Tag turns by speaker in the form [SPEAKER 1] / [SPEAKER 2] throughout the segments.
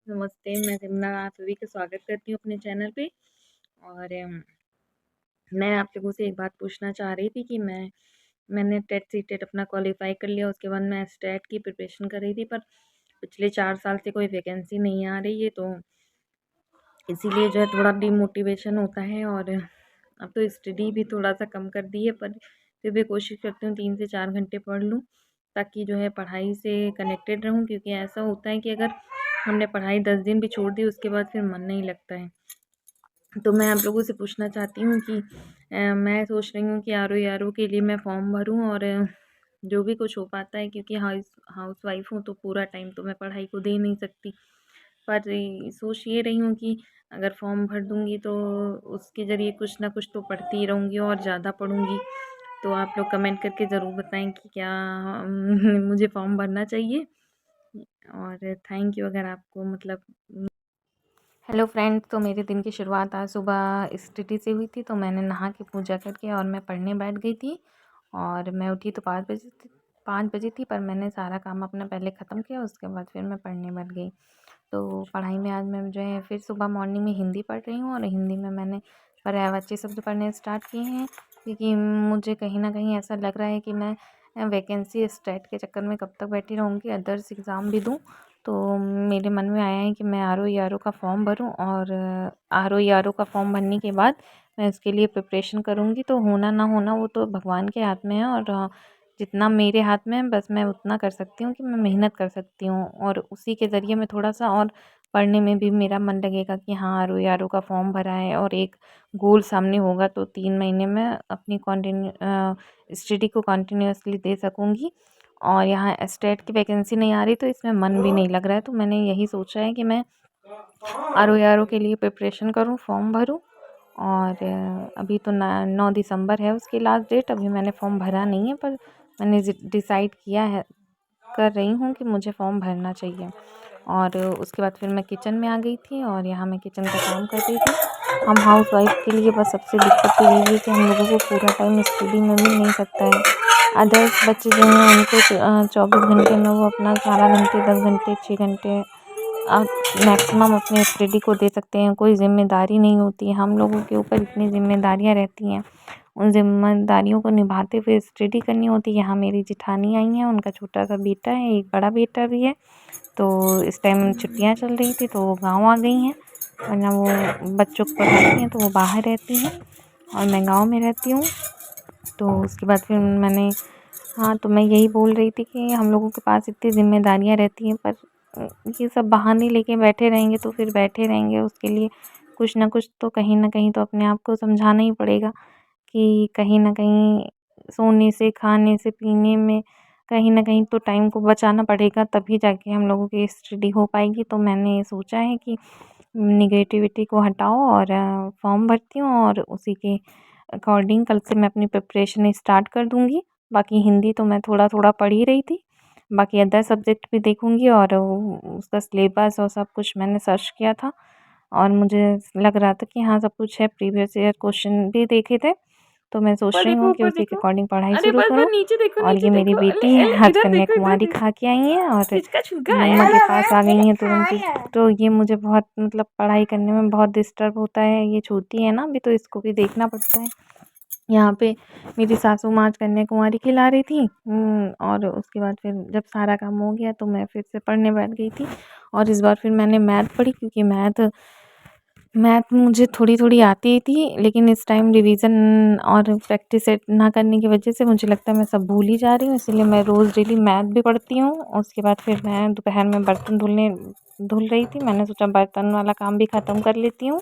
[SPEAKER 1] नमस्ते, मैं जमुना आप सभी का स्वागत करती हूँ अपने चैनल पे। और मैं आप लोगों से एक बात पूछना चाह रही थी कि मैंने टेट सीटेट अपना क्वालिफ़ाई कर लिया, उसके बाद मैं स्टेट की प्रिपरेशन कर रही थी, पर पिछले 4 साल से कोई वैकेंसी नहीं आ रही है, तो इसीलिए जो है थोड़ा डिमोटिवेशन होता है। और अब तो स्टडी भी थोड़ा-सा कम कर दी है, पर फिर भी कोशिश करती हूँ 3 से 4 घंटे पढ़ लूँ, ताकि जो है पढ़ाई से कनेक्टेड रहूँ, क्योंकि ऐसा होता है कि अगर हमने पढ़ाई 10 दिन भी छोड़ दी, उसके बाद फिर मन नहीं लगता है। तो मैं आप लोगों से पूछना चाहती हूँ कि मैं सोच रही हूँ कि आरओ के लिए मैं फॉर्म भरूँ, और जो भी कुछ हो पाता है, क्योंकि हाउसवाइफ़ हूँ तो पूरा टाइम तो मैं पढ़ाई को दे नहीं सकती। पर सोच ये रही हूँ कि अगर फॉर्म भर दूँगी तो उसके ज़रिए कुछ ना कुछ तो पढ़ती ही रहूँगी और ज़्यादा पढ़ूँगी। तो आप लोग कमेंट करके ज़रूर बताएँ कि क्या मुझे फॉर्म भरना चाहिए। और थैंक यू अगर आपको मतलब हेलो फ्रेंड्स, तो मेरे दिन की शुरुआत आज सुबह स्टडी से हुई थी। तो मैंने नहा के पूजा करके और मैं पढ़ने बैठ गई थी। और मैं उठी तो 5 बजे थी, पर मैंने सारा काम अपना पहले ख़त्म किया, उसके बाद फिर मैं पढ़ने बैठ गई। तो पढ़ाई में आज मैं जो है फिर सुबह मॉर्निंग में हिंदी पढ़ रही हूँ, और हिंदी में मैंने पर्यायवाची शब्द पढ़ने स्टार्ट किए हैं, क्योंकि मुझे कहीं न कहीं ऐसा लग रहा है कि मैं वैकेंसी स्टेट के चक्कर में कब तक बैठी रहूँगी, अदर्स एग्ज़ाम भी दूँ। तो मेरे मन में आया है कि मैं आरओ का फॉर्म भरूँ, और आरओ का फॉर्म भरने के बाद मैं इसके लिए प्रिपरेशन करूँगी। तो होना ना होना वो तो भगवान के हाथ में है, और जितना मेरे हाथ में है बस मैं उतना कर सकती हूँ कि मैं मेहनत कर सकती हूँ, और उसी के ज़रिए मैं थोड़ा-सा और पढ़ने में भी मेरा मन लगेगा कि हाँ, आरओ का फॉर्म भरा है और एक गोल सामने होगा, तो 3 महीने में अपनी स्टडी को कंटिन्यूअसली दे सकूँगी। और यहाँ स्टेट की वैकेंसी नहीं आ रही, तो इसमें मन भी नहीं लग रहा है। तो मैंने यही सोचा है कि मैं आरओ के लिए प्रिपरेशन करूँ, फॉर्म भरूँ। और अभी तो 9 दिसंबर है उसकी लास्ट डेट। अभी मैंने फॉर्म भरा नहीं है, पर मैंने डिसाइड किया है, कर रही हूँ कि मुझे फॉर्म भरना चाहिए। और उसके बाद फिर मैं किचन में आ गई थी, और यहाँ मैं किचन का काम कर रही थी। हम हाउसवाइफ के लिए बस सबसे दिक्कत तो यही है कि हम लोगों को पूरा टाइम स्टडी में मिल नहीं सकता है। अदर्स बच्चे जो हैं उनको 24 घंटे में वो अपना 12 घंटे, 10 घंटे, 6 घंटे मैक्सिमम अपने स्टडी को दे सकते हैं। कोई ज़िम्मेदारी नहीं होती है, हम लोगों के ऊपर इतनी ज़िम्मेदारियाँ रहती हैं। उन ज़िम्मेदारियों को निभाते हुए स्टडी करनी होती है। यहाँ मेरी जेठानी आई हैं, उनका छोटा-सा बेटा है, एक बड़ा बेटा भी है। तो इस टाइम छुट्टियाँ चल रही थी, तो वो गाँव आ गई हैं, वरना वो बच्चों को पढ़ाती हैं तो वो बाहर रहती हैं, और मैं गाँव में रहती हूँ। तो उसके बाद फिर मैंने हाँ, तो मैं यही बोल रही थी कि हम लोगों के पास इतनी ज़िम्मेदारियाँ रहती हैं, पर ये सब बहाने लेके बैठे रहेंगे तो फिर बैठे रहेंगे। उसके लिए कुछ ना कुछ तो कहीं न कहीं तो अपने आप को समझाना ही पड़ेगा कि कहीं न कहीं सोने से, खाने से, पीने में कहीं न कहीं तो टाइम को बचाना पड़ेगा, तभी जाके हम लोगों की स्टडी हो पाएगी। तो मैंने सोचा है कि नेगेटिविटी को हटाओ, और फॉर्म भरती हूँ, और उसी के अकॉर्डिंग कल से मैं अपनी प्रिपरेशन स्टार्ट कर दूँगी। बाकी हिंदी तो मैं थोड़ा-थोड़ा पढ़ ही रही थी। बाकी अदर सब्जेक्ट भी देखूँगी, और उसका सिलेबस और सब कुछ मैंने सर्च किया था, और मुझे लग रहा था कि हाँ, सब कुछ है। प्रीवियस ईयर क्वेश्चन भी देखे थे। तो मैं सोच
[SPEAKER 2] ऊपर
[SPEAKER 1] रही
[SPEAKER 2] देखो,
[SPEAKER 1] हूँ कि
[SPEAKER 2] ऊपर
[SPEAKER 1] उसी के
[SPEAKER 2] देखो।
[SPEAKER 1] अकॉर्डिंग पढ़ाई
[SPEAKER 2] अरे
[SPEAKER 1] शुरू
[SPEAKER 2] बस बस
[SPEAKER 1] करूँ।
[SPEAKER 2] नीचे देखो,
[SPEAKER 1] और
[SPEAKER 2] नीचे
[SPEAKER 1] ये मेरी
[SPEAKER 2] देखो। अले
[SPEAKER 1] बेटी
[SPEAKER 2] अले
[SPEAKER 1] है, आज
[SPEAKER 2] इधर देखो, इधर
[SPEAKER 1] कन्याकुमारी
[SPEAKER 2] देखो।
[SPEAKER 1] खा के आई हैं, और
[SPEAKER 2] इसका छुग्गा
[SPEAKER 1] मम्मा के पास आ गई हैं तुरंत ही। तो ये मुझे बहुत मतलब पढ़ाई करने में बहुत डिस्टर्ब होता है। ये छोटी है ना अभी, तो इसको भी देखना पड़ता है। यहाँ पे मेरी सासू माँ आज कन्याकुमारी खिला रही थी। और उसके बाद फिर जब सारा काम हो गया तो मैं फिर से पढ़ने बैठ गई थी, और इस बार फिर मैंने मैथ पढ़ी, क्योंकि मैथ मैथ मुझे थोड़ी-थोड़ी आती ही थी, लेकिन इस टाइम रिवीज़न और प्रैक्टिस सेट ना करने की वजह से मुझे लगता है मैं सब भूल ही जा रही हूँ। इसीलिए मैं रोज़ डेली मैथ भी पढ़ती हूँ। और उसके बाद फिर मैं दोपहर में बर्तन धुल रही थी। मैंने सोचा बर्तन वाला काम भी ख़त्म कर लेती हूँ।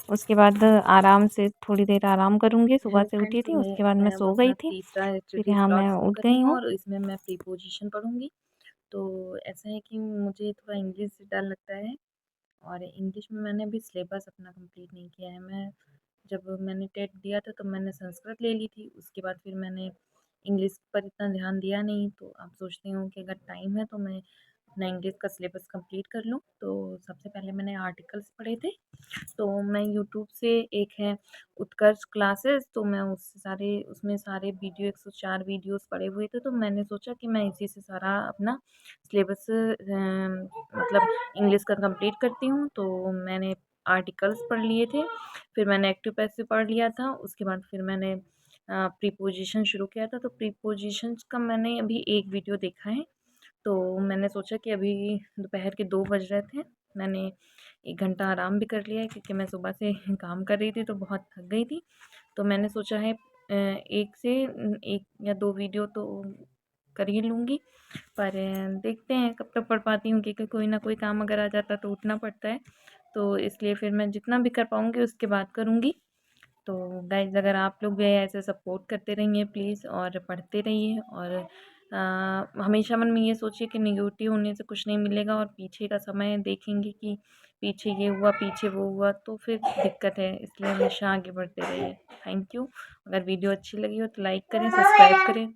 [SPEAKER 1] उसके बाद आराम से थोड़ी देर आराम करूँगी। सुबह हेलो से उठी फ्रेंड्स, थी, उसके बाद मैं मैं अब सो गई अपना थी। तीसरा फिर स्टडी
[SPEAKER 2] हाँ।
[SPEAKER 1] यहाँ
[SPEAKER 2] हाँ।
[SPEAKER 1] मैं स्टार्ट शुरू उठ कर रही गई हूँ, हूँ।
[SPEAKER 2] हाँ।
[SPEAKER 1] और इसमें मैं प्रीपोजिशन पढ़ूँगी। तो ऐसा है कि मुझे थोड़ा इंग्लिश डर लगता है, और इंग्लिश में मैंने अभी सिलेबस अपना कंप्लीट नहीं किया है। जब मैंने टेट दिया था, तब मैंने संस्कृत ले ली थी। उसके बाद फिर मैंने इंग्लिश पर इतना ध्यान दिया नहीं। तो अब सोचती हूँ कि अगर टाइम है तो मैं अपना इंग्लिश का सिलेबस कंप्लीट कर लूँ। तो सबसे पहले मैंने आर्टिकल्स पढ़े थे। तो मैं यूट्यूब से एक है उत्कर्ष क्लासेस, तो मैं उसमें सारे वीडियो 104 वीडियोस पड़े हुए थे। तो मैंने सोचा कि मैं इसी से सारा अपना सिलेबस मतलब इंग्लिश का कंप्लीट करती हूँ। तो मैंने आर्टिकल्स पढ़ लिए थे, फिर मैंने एक्टिव पैसिव पढ़ लिया था। उसके बाद फिर मैंने प्रीपोजिशन शुरू किया था। तो प्रीपोजिशंस का मैंने अभी एक वीडियो देखा है। तो मैंने सोचा कि अभी दोपहर के 2 बज रहे थे, मैंने 1 घंटा आराम भी कर लिया है क्योंकि मैं सुबह से काम कर रही थी तो बहुत थक गई थी। तो मैंने सोचा है 1 या 2 वीडियो तो कर ही लूँगी, पर देखते हैं कब तक पढ़ पाती हूँ क्योंकि कोई ना कोई काम अगर आ जाता है तो उठना पड़ता है। तो इसलिए फिर मैं जितना भी कर पाऊँगी उसके बाद करूँगी। तो गाइज़ अगर आप लोग भी ऐसे सपोर्ट करते रहिए प्लीज़ और पढ़ते रहिए और हमेशा मन में ये सोचिए कि नेगेटिव होने से कुछ नहीं मिलेगा और पीछे का समय देखेंगे कि पीछे ये हुआ, पीछे वो हुआ तो फिर दिक्कत है, इसलिए हमेशा आगे बढ़ते रहिए। Thank you. अगर वीडियो अच्छी लगी हो तो लाइक करें, सब्सक्राइब करें।